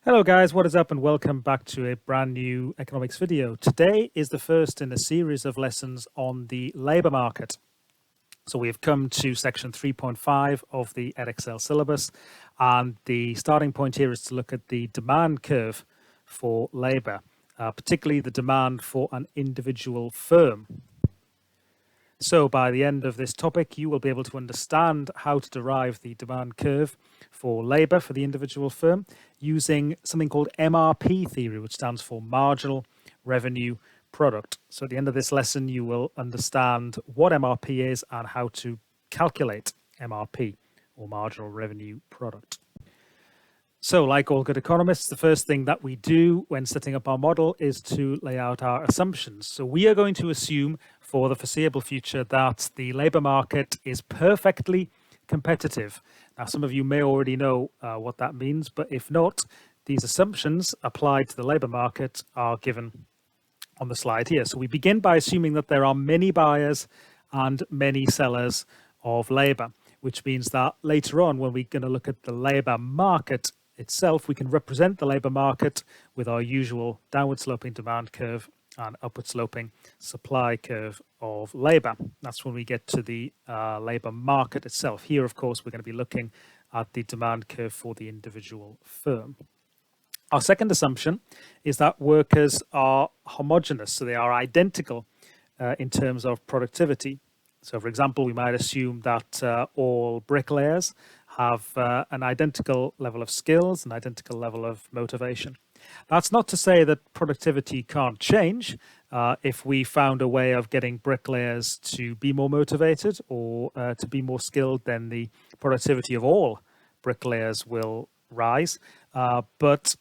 Hello guys, what is up and welcome back to a brand new economics video. Today is the first in a series of lessons on the labour market. So we have come to section 3.5 of the Edexcel syllabus, and the starting point here is to look at the demand curve for labour, particularly the demand for an individual firm. So by the end of this topic, you will be able to understand how to derive the demand curve for labour for the individual firm using something called MRP theory, which stands for marginal revenue product. So at the end of this lesson, you will understand what MRP is and how to calculate MRP, or marginal revenue product. So like all good economists, the first thing that we do when setting up our model is to lay out our assumptions. So we are going to assume for the foreseeable future that the labour market is perfectly competitive. Now, some of you may already know what that means, but if not, these assumptions applied to the labour market are given on the slide here. So we begin by assuming that there are many buyers and many sellers of labour, which means that later on, when we're going to look at the labour market itself, we can represent the labour market with our usual downward sloping demand curve and upward sloping supply curve of labour. That's when we get to the labour market itself. Here, of course, we're going to be looking at the demand curve for the individual firm. Our second assumption is that workers are homogeneous, so they are identical in terms of productivity. So, for example, we might assume that all bricklayers have an identical level of skills, an identical level of motivation. That's not to say that productivity can't change. If we found a way of getting bricklayers to be more motivated or to be more skilled, then the productivity of all bricklayers will rise. But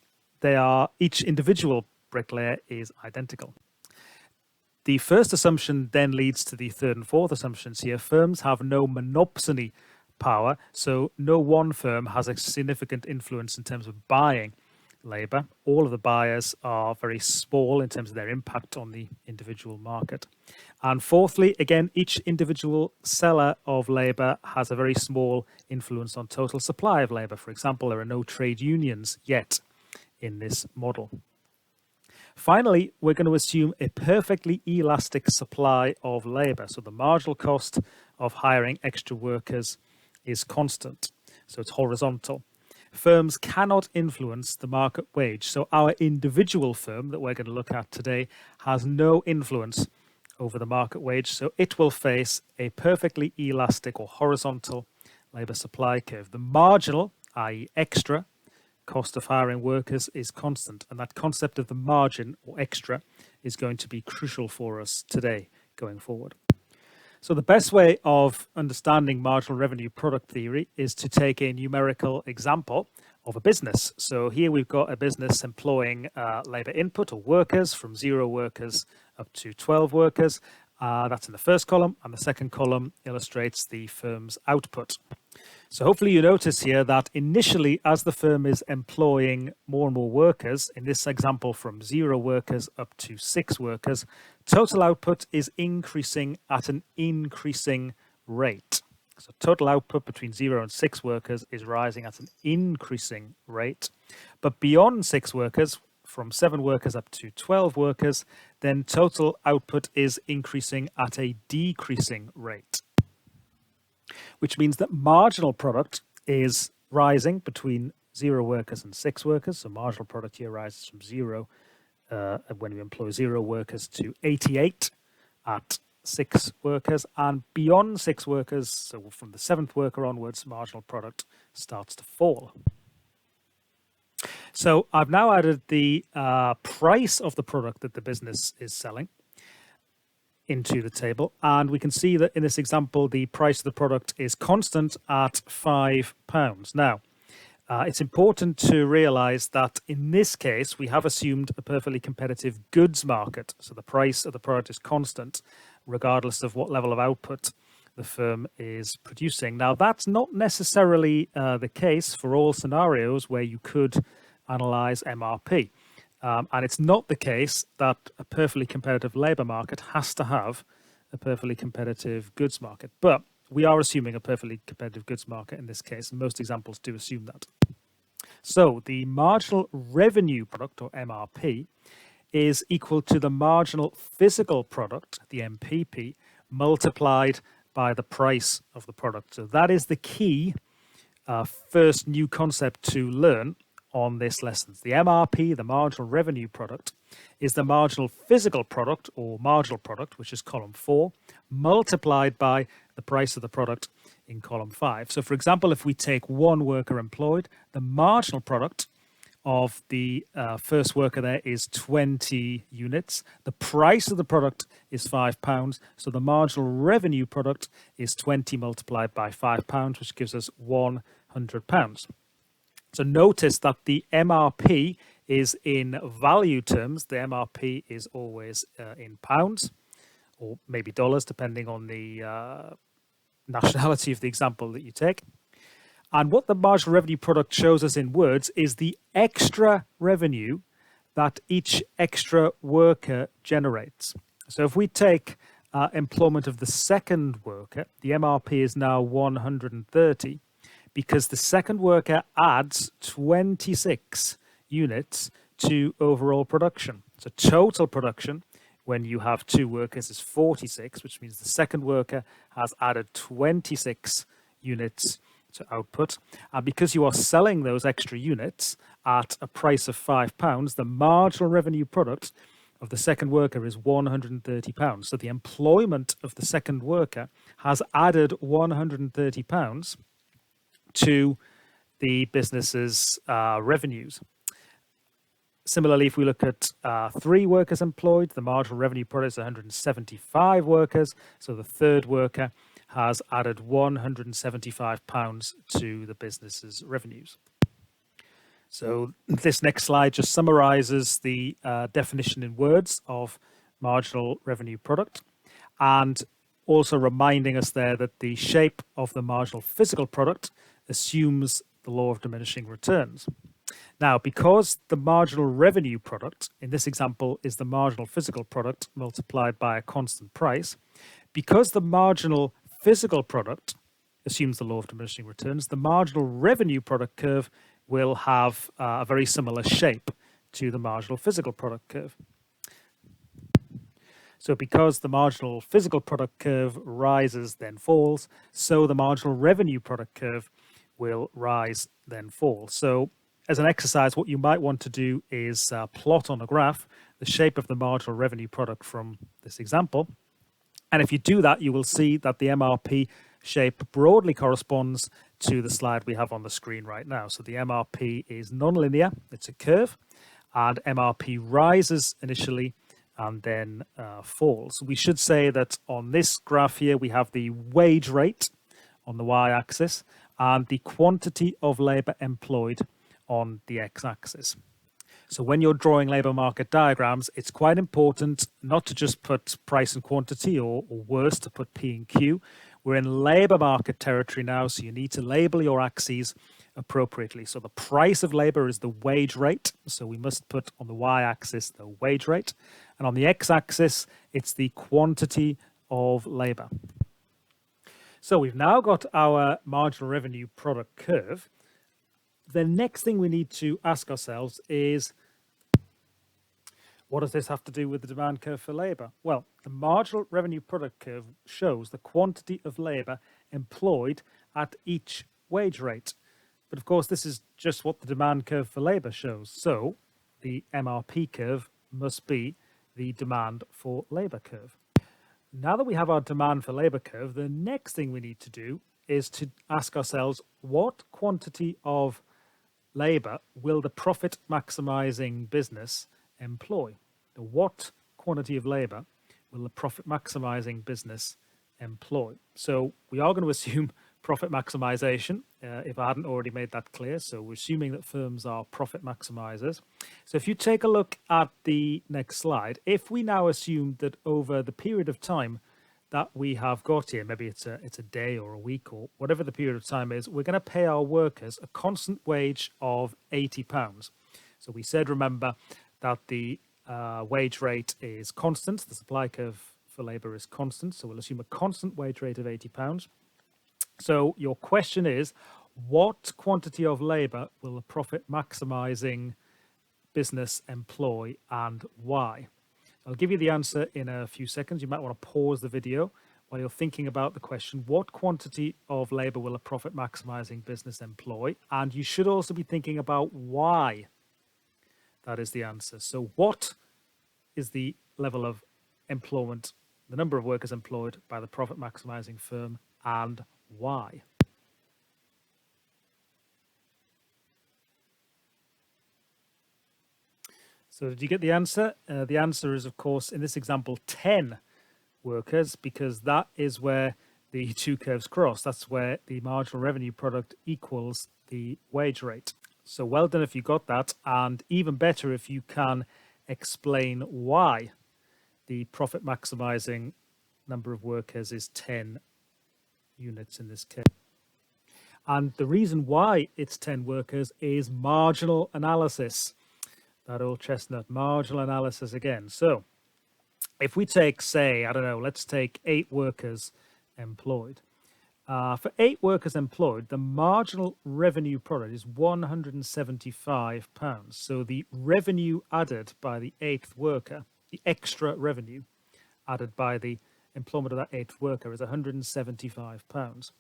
each individual bricklayer is identical. The first assumption then leads to the third and fourth assumptions here. Firms have no monopsony power, so no one firm has a significant influence in terms of buying labour. All of the buyers are very small in terms of their impact on the individual market. And fourthly, again, each individual seller of labour has a very small influence on total supply of labour. For example, there are no trade unions yet in this model. Finally, we're going to assume a perfectly elastic supply of labour. So the marginal cost of hiring extra workers is constant. So it's horizontal. Firms cannot influence the market wage. So our individual firm that we're going to look at today has no influence over the market wage. So it will face a perfectly elastic or horizontal labour supply curve. The marginal, i.e. extra, cost of hiring workers is constant, and that concept of the margin or extra is going to be crucial for us today going forward. So the best way of understanding marginal revenue product theory is to take a numerical example of a business. So here we've got a business employing labour input or workers from 0 workers up to 12 workers. That's in the first column, and the second column illustrates the firm's output. So hopefully you notice here that initially, as the firm is employing more and more workers, in this example from 0 workers up to 6 workers, total output is increasing at an increasing rate. So total output between 0 and 6 workers is rising at an increasing rate. But beyond 6 workers, from 7 workers up to 12 workers, then total output is increasing at a decreasing rate, which means that marginal product is rising between 0 workers and 6 workers. So marginal product here rises from 0 when we employ 0 workers to 88 at 6 workers, and beyond 6 workers, so from the 7th worker onwards, marginal product starts to fall. So I've now added the price of the product that the business is selling into the table, and we can see that in this example the price of the product is constant at £5. Now it's important to realize that in this case we have assumed a perfectly competitive goods market, so the price of the product is constant regardless of what level of output the firm is producing. Now that's not necessarily the case for all scenarios where you could analyze MRP. And it's not the case that a perfectly competitive labour market has to have a perfectly competitive goods market. But we are assuming a perfectly competitive goods market in this case, and most examples do assume that. So the marginal revenue product, or MRP, is equal to the marginal physical product, the MPP, multiplied by the price of the product. So that is the key first new concept to learn on this lesson. The MRP, the marginal revenue product, is the marginal physical product or marginal product, which is column 4, multiplied by the price of the product in column 5. So for example, if we take one worker employed, the marginal product of the first worker there is 20 units. The price of the product is £5. So the marginal revenue product is 20 multiplied by £5, which gives us £100. So notice that the MRP is in value terms. The MRP is always in pounds or maybe dollars, depending on the nationality of the example that you take. And what the marginal revenue product shows us in words is the extra revenue that each extra worker generates. So if we take employment of the second worker, the MRP is now 130 because the second worker adds 26 units to overall production. So total production when you have two workers is 46, which means the second worker has added 26 units to output. And because you are selling those extra units at a price of £5, the marginal revenue product of the second worker is £130. So the employment of the second worker has added £130 to the business's revenues. Similarly, if we look at 3 workers employed, the marginal revenue product is 175 workers. So the third worker has added £175 to the business's revenues. So this next slide just summarizes the definition in words of marginal revenue product, and also reminding us there that the shape of the marginal physical product assumes the law of diminishing returns. Now, because the marginal revenue product in this example is the marginal physical product multiplied by a constant price, because the marginal physical product assumes the law of diminishing returns, the marginal revenue product curve will have a very similar shape to the marginal physical product curve. So because the marginal physical product curve rises then falls, so the marginal revenue product curve will rise then fall. So as an exercise, what you might want to do is plot on a graph the shape of the marginal revenue product from this example. And if you do that, you will see that the MRP shape broadly corresponds to the slide we have on the screen right now. So the MRP is nonlinear, it's a curve, and MRP rises initially and then falls. We should say that on this graph here, we have the wage rate on the y-axis and the quantity of labour employed on the x-axis. So when you're drawing labour market diagrams, it's quite important not to just put price and quantity, or worse, to put P and Q. We're in labour market territory now, so you need to label your axes appropriately. So the price of labour is the wage rate, so we must put on the y-axis the wage rate, and on the x-axis it's the quantity of labour. So we've now got our marginal revenue product curve. The next thing we need to ask ourselves is, what does this have to do with the demand curve for labour? Well, the marginal revenue product curve shows the quantity of labour employed at each wage rate. But of course, this is just what the demand curve for labour shows. So the MRP curve must be the demand for labour curve. Now that we have our demand for labour curve, the next thing we need to do is to ask ourselves, what quantity of labour will the profit maximising business employ? What quantity of labour will the profit maximising business employ? So we are going to assume profit maximisation, if I hadn't already made that clear. So we're assuming that firms are profit maximisers. So if you take a look at the next slide, if we now assume that over the period of time that we have got here, maybe it's a day or a week or whatever the period of time is, we're going to pay our workers a constant wage of £80. So we said, remember, that the wage rate is constant. The supply curve for labour is constant. So we'll assume a constant wage rate of £80. So your question is, What quantity of labour will a profit maximising business employ and why? I'll give you the answer in a few seconds. You might want to pause the video while you're thinking about the question, what quantity of labour will a profit maximising business employ? And you should also be thinking about why that is the answer. So what is the level of employment, the number of workers employed by the profit maximising firm, and why? So did you get the answer? The answer is, of course, in this example, 10 workers, because that is where the two curves cross. That's where the marginal revenue product equals the wage rate. So well done if you got that, and even better if you can explain why the profit maximizing number of workers is 10 units in this case. And the reason why it's 10 workers is marginal analysis. That old chestnut, marginal analysis again. So if we take, say, I don't know, let's take 8 workers employed. For 8 workers employed, the marginal revenue product is £175. So the revenue added by the 8th worker, the extra revenue added by the employment of that 8th worker is £175.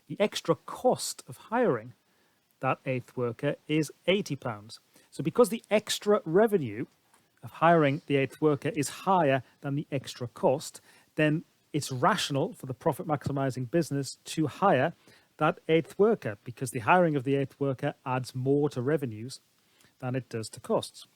The extra cost of hiring that 8th worker is £80. So because the extra revenue of hiring the 8th worker is higher than the extra cost, then it's rational for the profit maximizing business to hire that 8th worker, because the hiring of the 8th worker adds more to revenues than it does to costs.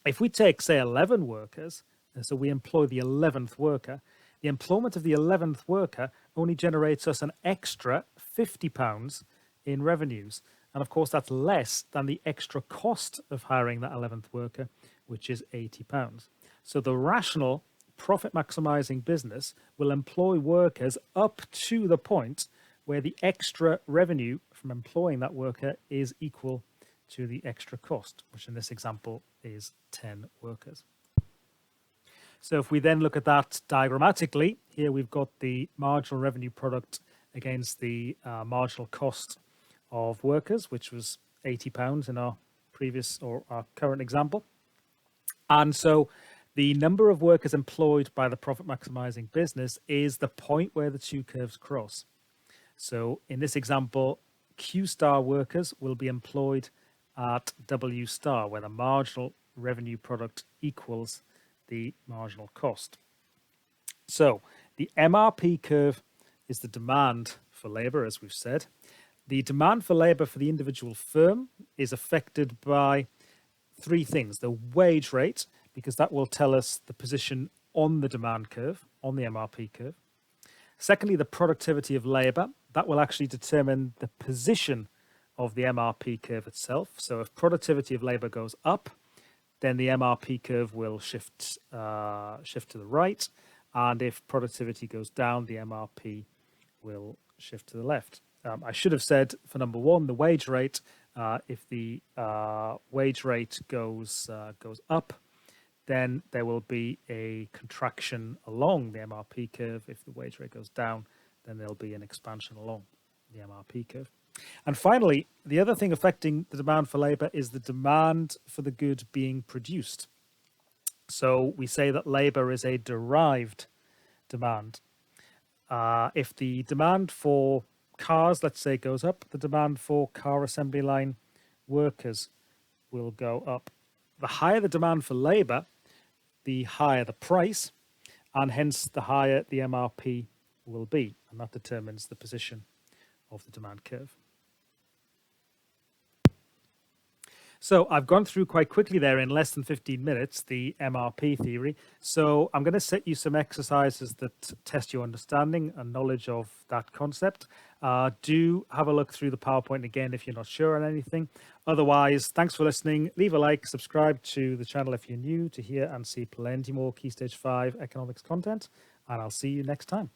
If we take, say, 11 workers, and so we employ the 11th worker, the employment of the 11th worker only generates us an extra £50 in revenues. And of course, that's less than the extra cost of hiring that 11th worker, which is £80. So the rational profit maximizing business will employ workers up to the point where the extra revenue from employing that worker is equal to the extra cost, which in this example is 10 workers. So if we then look at that diagrammatically, here we've got the marginal revenue product against the marginal cost of workers, which was £80 in our previous or our current example. And so the number of workers employed by the profit maximizing business is the point where the two curves cross. So in this example, Q star workers will be employed at W star, where the marginal revenue product equals the marginal cost. So the MRP curve is the demand for labor, as we've said. The demand for labor for the individual firm is affected by 3 things. The wage rate, because that will tell us the position on the demand curve, on the MRP curve. Secondly, the productivity of labor. That will actually determine the position of the MRP curve itself. So if productivity of labor goes up, then the MRP curve will shift to the right. And if productivity goes down, the MRP will shift to the left. I should have said for number 1, the wage rate. If the wage rate goes up, then there will be a contraction along the MRP curve. If the wage rate goes down, then there'll be an expansion along the MRP curve. And finally, the other thing affecting the demand for labor is the demand for the good being produced. So we say that labor is a derived demand. If the demand for cars, let's say, goes up, the demand for car assembly line workers will go up. The higher the demand for labor, the higher the price, and hence the higher the MRP will be, and that determines the position of the demand curve. So I've gone through quite quickly there in less than 15 minutes, the MRP theory. So I'm going to set you some exercises that test your understanding and knowledge of that concept. Do have a look through the PowerPoint again if you're not sure on anything. Otherwise, thanks for listening. Leave a like, subscribe to the channel if you're new to hear and see plenty more Key Stage 5 economics content, and I'll see you next time.